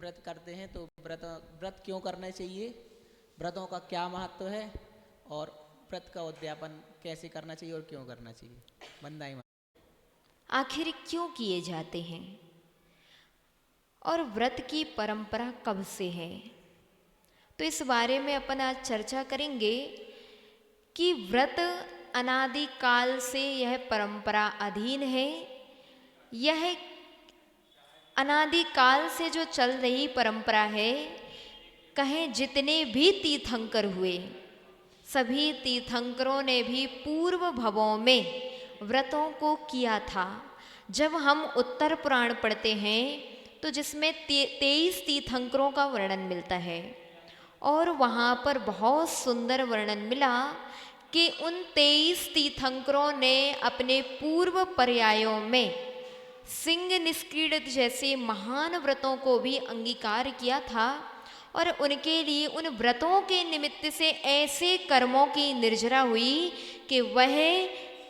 व्रत करते हैं तो व्रत व्रत क्यों करना चाहिए, व्रतों का क्या महत्व है और व्रत का उद्यापन कैसे करना चाहिए और क्यों करना चाहिए। बंदाई आखिर क्यों किए जाते हैं और व्रत की परंपरा कब से है, तो इस बारे में अपन आज चर्चा करेंगे कि व्रत अनादि काल से यह परंपरा अधीन है। यह अनादि काल से जो चल रही परंपरा है, कहें जितने भी तीर्थंकर हुए सभी तीर्थंकरों ने भी पूर्व भवों में व्रतों को किया था। जब हम उत्तर पुराण पढ़ते हैं तो जिसमें 23 तीर्थंकरों का वर्णन मिलता है और वहाँ पर बहुत सुंदर वर्णन मिला कि उन 23 तीर्थंकरों ने अपने पूर्व पर्यायों में सिंह निष्क्रीडित जैसे महान व्रतों को भी अंगीकार किया था और उनके लिए उन व्रतों के निमित्त से ऐसे कर्मों की निर्जरा हुई कि वह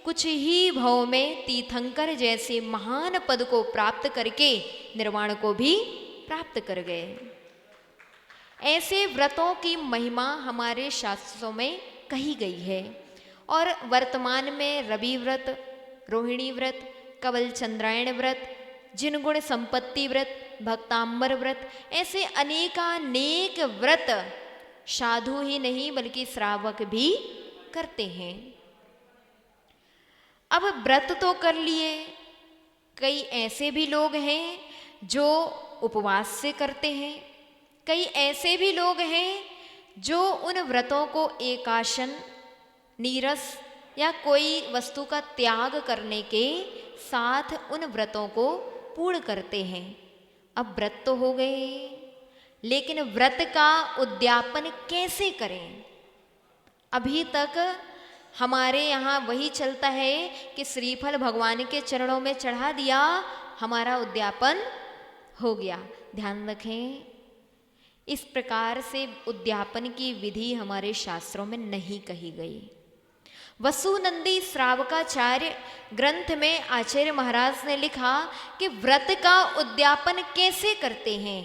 कुछ ही भव में तीर्थंकर जैसे महान पद को प्राप्त करके निर्वाण को भी प्राप्त कर गए। ऐसे व्रतों की महिमा हमारे शास्त्रों में कही गई है और वर्तमान में रवि व्रत, रोहिणी व्रत, कवल चंद्रायण व्रत, जिनगुण संपत्ति व्रत, भक्तांबर व्रत, ऐसे अनेकानेक व्रत साधु ही नहीं बल्कि श्रावक भी करते हैं। अब व्रत तो कर लिए, कई ऐसे भी लोग हैं जो उपवास से करते हैं, कई ऐसे भी लोग हैं जो उन व्रतों को एकाशन, नीरस या कोई वस्तु का त्याग करने के साथ उन व्रतों को पूर्ण करते हैं। अब व्रत तो हो गए, लेकिन व्रत का उद्यापन कैसे करें? अभी तक हमारे यहाँ वही चलता है कि श्रीफल भगवान के चरणों में चढ़ा दिया, हमारा उद्यापन हो गया। ध्यान रखें, इस प्रकार से उद्यापन की विधि हमारे शास्त्रों में नहीं कही गई। वसुनंदी श्रावकाचार्य ग्रंथ में आचार्य महाराज ने लिखा कि व्रत का उद्यापन कैसे करते हैं।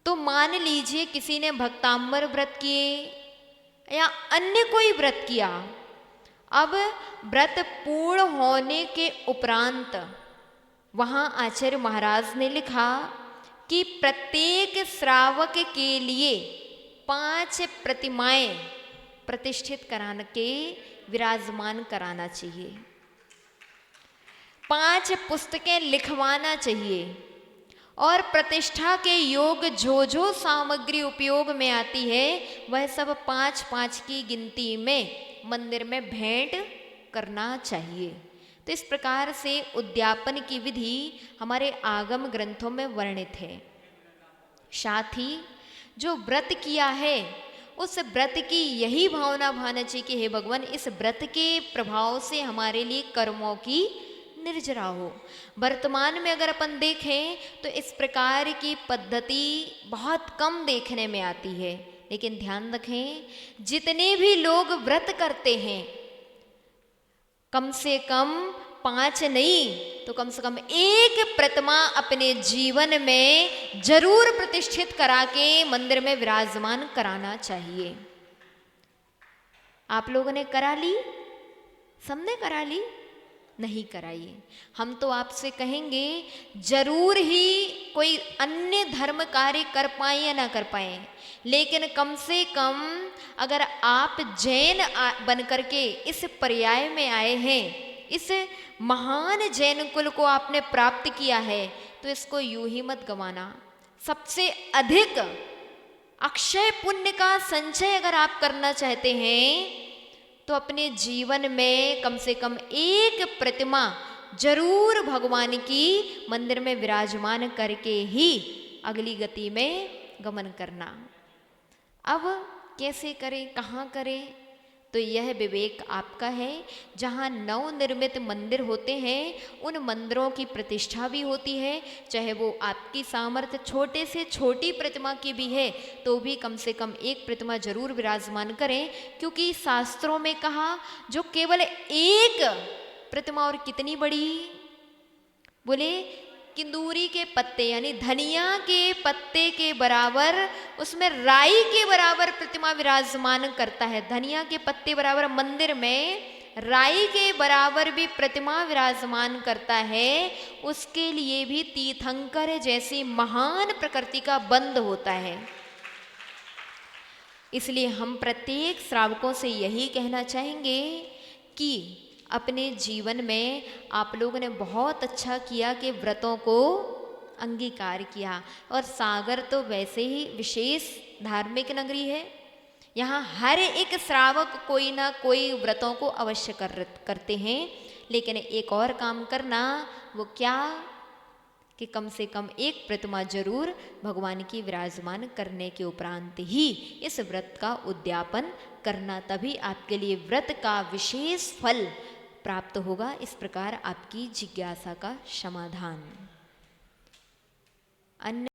तो मान लीजिए किसी ने भक्तांबर व्रत किए या अन्य कोई व्रत किया, अब व्रत पूर्ण होने के उपरांत वहाँ आचार्य महाराज ने लिखा कि प्रत्येक श्रावक के लिए 5 प्रतिमाएं प्रतिष्ठित कराने के विराजमान कराना चाहिए, 5 पुस्तकें लिखवाना चाहिए और प्रतिष्ठा के योग जो जो सामग्री उपयोग में आती है वह सब 5-5 की गिनती में मंदिर में भेंट करना चाहिए। तो इस प्रकार से उद्यापन की विधि हमारे आगम ग्रंथों में वर्णित है। साथ ही जो व्रत किया है उस व्रत की यही भावना भाना चाहिए कि हे भगवान, इस व्रत के प्रभाव से हमारे लिए कर्मों की निर्जरा हो। वर्तमान में अगर अपन देखें तो इस प्रकार की पद्धति बहुत कम देखने में आती है, लेकिन ध्यान रखें जितने भी लोग व्रत करते हैं कम से कम 5 नहीं तो कम से कम 1 प्रतिमा अपने जीवन में जरूर प्रतिष्ठित करा के मंदिर में विराजमान कराना चाहिए। आप लोगों ने करा ली? सबने करा ली? नहीं कराइए। हम तो आपसे कहेंगे जरूर ही कोई अन्य धर्म कार्य कर पाए या ना कर पाए, लेकिन कम से कम अगर आप जैन बन करके इस पर्याय में आए हैं, इस महान जैन कुल को आपने प्राप्त किया है, तो इसको यूं ही मत गंवाना। सबसे अधिक अक्षय पुण्य का संचय अगर आप करना चाहते हैं तो अपने जीवन में कम से कम 1 प्रतिमा जरूर भगवान की मंदिर में विराजमान करके ही अगली गति में गमन करना। अब कैसे करें, कहाँ करें, तो यह विवेक आपका है। जहाँ नवनिर्मित मंदिर होते हैं उन मंदिरों की प्रतिष्ठा भी होती है, चाहे वो आपकी सामर्थ्य छोटे से छोटी प्रतिमा की भी है तो भी कम से कम 1 प्रतिमा जरूर विराजमान करें, क्योंकि शास्त्रों में कहा जो केवल 1 प्रतिमा, और कितनी बड़ी, बोले किंदूरी के पत्ते यानी धनिया के पत्ते के बराबर, उसमें राई के बराबर प्रतिमा विराजमान करता है। धनिया के पत्ते बराबर मंदिर में राई के बराबर भी प्रतिमा विराजमान करता है। उसके लिए भी तीर्थंकर जैसी महान प्रकृति का बंध होता है। इसलिए हम प्रत्येक श्रावकों से यही कहना चाहेंगे कि अपने जीवन में आप लोगों ने बहुत अच्छा किया कि व्रतों को अंगीकार किया। और सागर तो वैसे ही विशेष धार्मिक नगरी है, यहाँ हर एक श्रावक कोई ना कोई व्रतों को अवश्य करते हैं। लेकिन एक और काम करना, वो क्या कि कम से कम एक प्रतिमा जरूर भगवान की विराजमान करने के उपरांत ही इस व्रत का उद्यापन करना, तभी आपके लिए व्रत का विशेष फल प्राप्त होगा। इस प्रकार आपकी जिज्ञासा का समाधान। अन्य